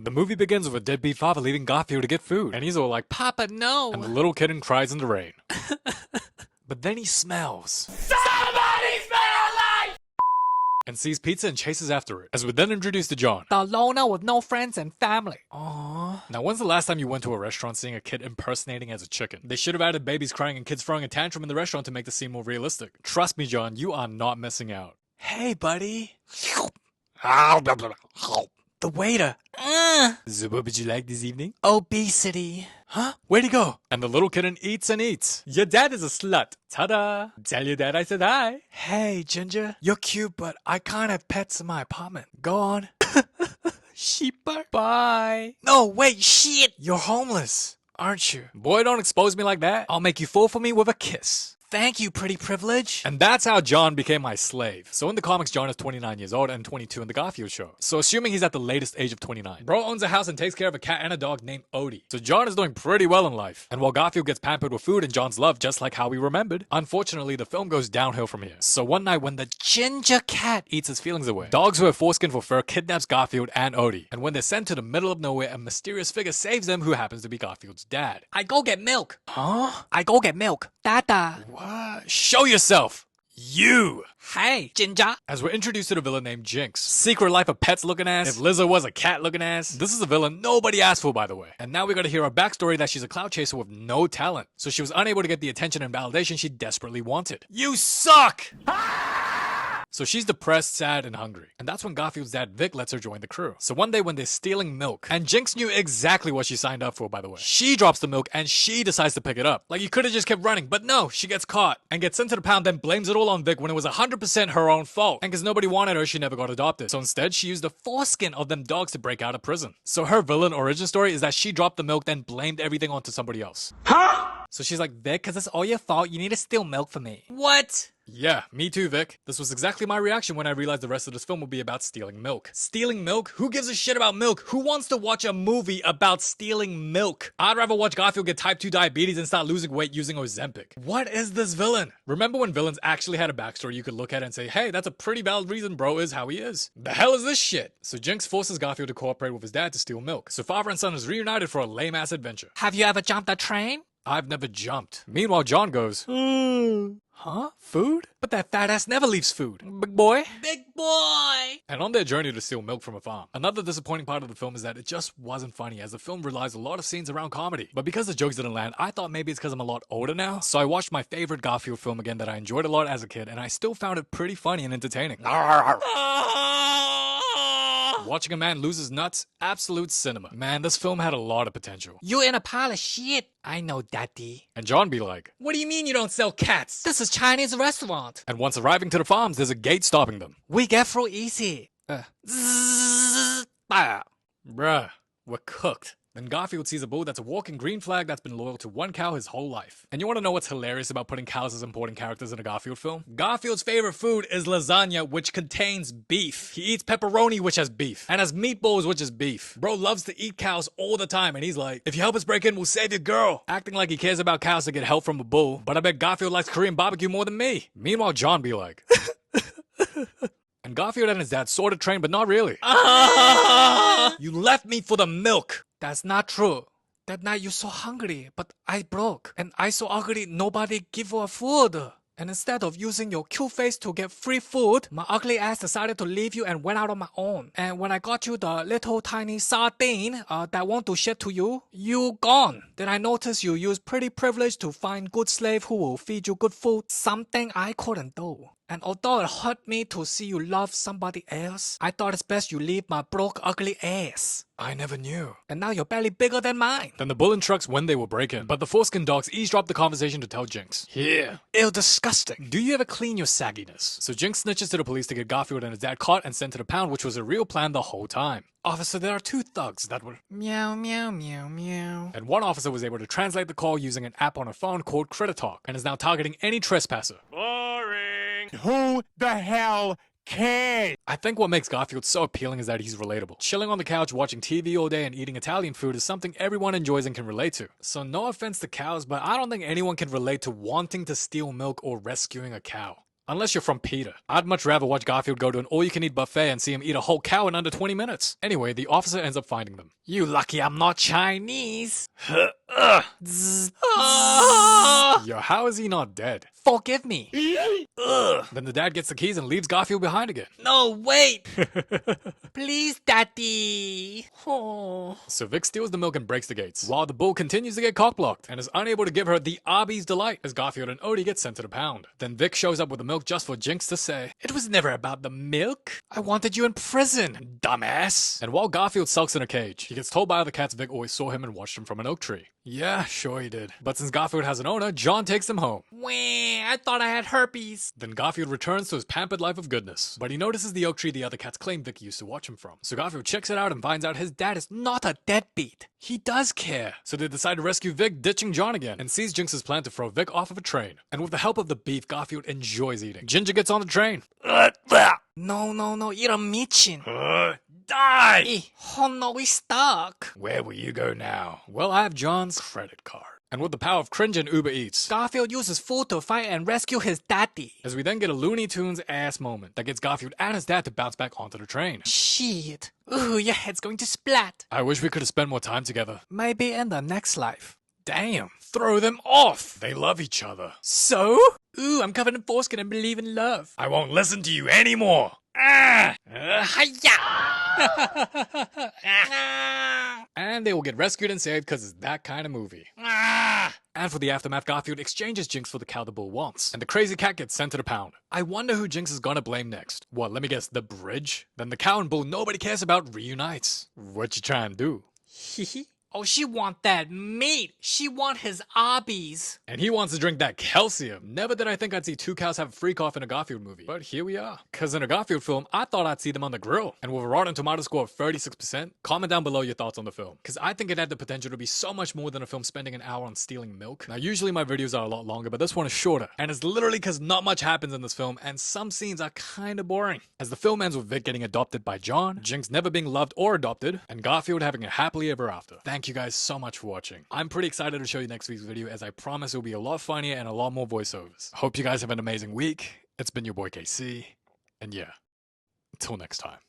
The movie begins with a deadbeat father leaving Garfield to get food, and he's all like, "Papa, no!" And the little kitten cries in the rain. But then he smells. Somebody smell life! And sees pizza and chases after it, as we're then introduced to John. The loner with no friends and family. Aww. Now, when's the last time you went to a restaurant seeing a kid impersonating as a chicken? They should have added babies crying and kids throwing a tantrum in the restaurant to make the scene more realistic. Trust me, John, you are not missing out. Hey, buddy. The waiter. So what would you like this evening? Obesity. Huh? Where'd he go? And the little kitten eats and eats. Your dad is a slut. Ta-da! Tell your dad I said hi. Hey, Ginger. You're cute, but I can't have pets in my apartment. Go on. Sheeper. Bye. No, wait, shit! You're homeless, aren't you? Boy, don't expose me like that. I'll make you fall for me with a kiss. Thank you, pretty privilege. And that's how John became my slave. So in the comics, John is 29 years old and 22 in the Garfield show. So assuming he's at the latest age of 29. Bro owns a house and takes care of a cat and a dog named Odie. So John is doing pretty well in life. And while Garfield gets pampered with food and John's love, just like how we remembered, unfortunately, the film goes downhill from here. So one night when the ginger cat eats his feelings away, dogs who have foreskin for fur kidnaps Garfield and Odie. And when they're sent to the middle of nowhere, a mysterious figure saves them who happens to be Garfield's dad. I go get milk. Huh? I go get milk. Dada. What? Show yourself! You! Hey, Ginger. As we're introduced to the villain named Jinx. Secret life of pets looking ass. If Lizzo was a cat looking ass. This is a villain nobody asked for, by the way. And now we gotta hear her backstory that she's a cloud chaser with no talent. So she was unable to get the attention and validation she desperately wanted. You suck! So she's depressed, sad, and hungry. And that's when Garfield's dad Vic lets her join the crew. So one day when they're stealing milk, and Jinx knew exactly what she signed up for, by the way. She drops the milk and she decides to pick it up. Like you could have just kept running, but no, she gets caught and gets sent to the pound, then blames it all on Vic when it was 100% her own fault. And because nobody wanted her, she never got adopted. So instead, she used the foreskin of them dogs to break out of prison. So her villain origin story is that she dropped the milk, then blamed everything onto somebody else. Huh? So she's like, Vic, because it's all your fault, you need to steal milk for me. What? Yeah, me too, Vic. This was exactly my reaction when I realized the rest of this film would be about stealing milk. Stealing milk? Who gives a shit about milk? Who wants to watch a movie about stealing milk? I'd rather watch Garfield get type 2 diabetes and start losing weight using Ozempic. What is this villain? Remember when villains actually had a backstory you could look at and say, hey, that's a pretty valid reason bro is how he is. The hell is this shit? So Jinx forces Garfield to cooperate with his dad to steal milk. So father and son is reunited for a lame-ass adventure. Have you ever jumped a train? I've never jumped. Meanwhile, John goes, huh? Food? But that fat ass never leaves food. Big boy? Big boy! And on their journey to steal milk from a farm. Another disappointing part of the film is that it just wasn't funny, as the film relies a lot of scenes around comedy. But because the jokes didn't land, I thought maybe it's because I'm a lot older now. So I watched my favorite Garfield film again that I enjoyed a lot as a kid, and I still found it pretty funny and entertaining. Watching a man lose his nuts, absolute cinema. Man, this film had a lot of potential. You in a pile of shit. I know, daddy. And John be like, what do you mean you don't sell cats? This is Chinese restaurant. And once arriving to the farms, there's a gate stopping them. We get through easy. Bruh, we're cooked. Then Garfield sees a bull that's a walking green flag that's been loyal to one cow his whole life. And you want to know what's hilarious about putting cows as important characters in a Garfield film? Garfield's favorite food is lasagna, which contains beef. He eats pepperoni, which has beef. And has meatballs, which is beef. Bro loves to eat cows all the time, and he's like, if you help us break in, we'll save your girl. Acting like he cares about cows to get help from a bull. But I bet Garfield likes Korean barbecue more than me. Meanwhile, John be like... And Garfield and his dad sort of trained, but not really. You left me for the milk. That's not true. That night you so hungry, but I broke. And I so ugly, nobody give her food. And instead of using your cute face to get free food, my ugly ass decided to leave you and went out on my own. And when I got you the little tiny sardine that want to share to you, you gone. Then I noticed you use pretty privilege to find good slave who will feed you good food, something I couldn't do. And although it hurt me to see you love somebody else, I thought it's best you leave my broke ugly ass. I never knew. And now your belly bigger than mine. Then the bull instructs when they will break in, but the foreskin dogs eavesdrop the conversation to tell Jinx. Here. Ew, disgusting. Do you ever clean your sagginess? So Jinx snitches to the police to get Garfield and his dad caught and sent to the pound, which was a real plan the whole time. Officer, there are two thugs that were... Meow, meow, meow, meow. And one officer was able to translate the call using an app on a phone called Critter Talk, and is now targeting any trespasser. Boring. Who the hell cares? I think what makes Garfield so appealing is that he's relatable. Chilling on the couch, watching TV all day and eating Italian food is something everyone enjoys and can relate to. So no offense to cows, but I don't think anyone can relate to wanting to steal milk or rescuing a cow. Unless you're from Peter. I'd much rather watch Garfield go to an all-you-can-eat buffet and see him eat a whole cow in under 20 minutes. Anyway, the officer ends up finding them. You lucky I'm not Chinese. Yo, how is he not dead? Forgive me. Then the dad gets the keys and leaves Garfield behind again. No, wait. Please, Daddy. Oh. So Vic steals the milk and breaks the gates, while the bull continues to get cockblocked and is unable to give her the Arby's delight as Garfield and Odie get sent to the pound. Then Vic shows up with the milk just for Jinx to say, It was never about the milk. I wanted you in prison, dumbass. and while Garfield sulks in a cage, he gets told by other cats Vic always saw him and watched him from an oak tree. Yeah, sure he did. But since Garfield has an owner, John takes him home. Wah, I thought I had herpes. Then Garfield returns to his pampered life of goodness, but he notices the oak tree the other cats claim Vic used to watch him from. So Garfield checks it out and finds out his dad is not a deadbeat. He does care. So they decide to rescue Vic, ditching John again, and sees Jinx's plan to throw Vic off of a train. And with the help of the beef Garfield enjoys eating, Ginger gets on the train. No, eat a Michin. Die! Oh no, we stuck. Where will you go now? Well, I have John's credit card. And with the power of cringe and Uber Eats, Garfield uses food to fight and rescue his daddy. as we then get a Looney Tunes ass moment that gets Garfield and his dad to bounce back onto the train. Shit. Ooh, your head's going to splat. I wish we could have spent more time together. Maybe in the next life. Damn, throw them off! They love each other. So? Ooh, I'm covered in foreskin and believe in love. I won't listen to you anymore! Ah! And they will get rescued and saved because it's that kind of movie. And for the aftermath, Garfield exchanges Jinx for the cow the bull wants, and the crazy cat gets sent to the pound. I wonder who Jinx is gonna blame next. What, let me guess, the bridge? Then the cow and bull nobody cares about reunites. What you trying to do? Oh, she want that meat. She want his Arby's. And he wants to drink that calcium. Never did I think I'd see two cows have a freak off in a Garfield movie. But here we are. Cause in a Garfield film, I thought I'd see them on the grill. And with a Rotten Tomato score of 36%, comment down below your thoughts on the film. Cause I think it had the potential to be so much more than a film spending an hour on stealing milk. Now usually my videos are a lot longer, but this one is shorter. And it's literally cause not much happens in this film and some scenes are kinda boring. As the film ends with Vic getting adopted by John, Jinx never being loved or adopted, and Garfield having a happily ever after. Thank you guys so much for watching. I'm pretty excited to show you next week's video as I promise it will be a lot funnier and a lot more voiceovers. Hope you guys have an amazing week. It's been your boy KC, and yeah, until next time.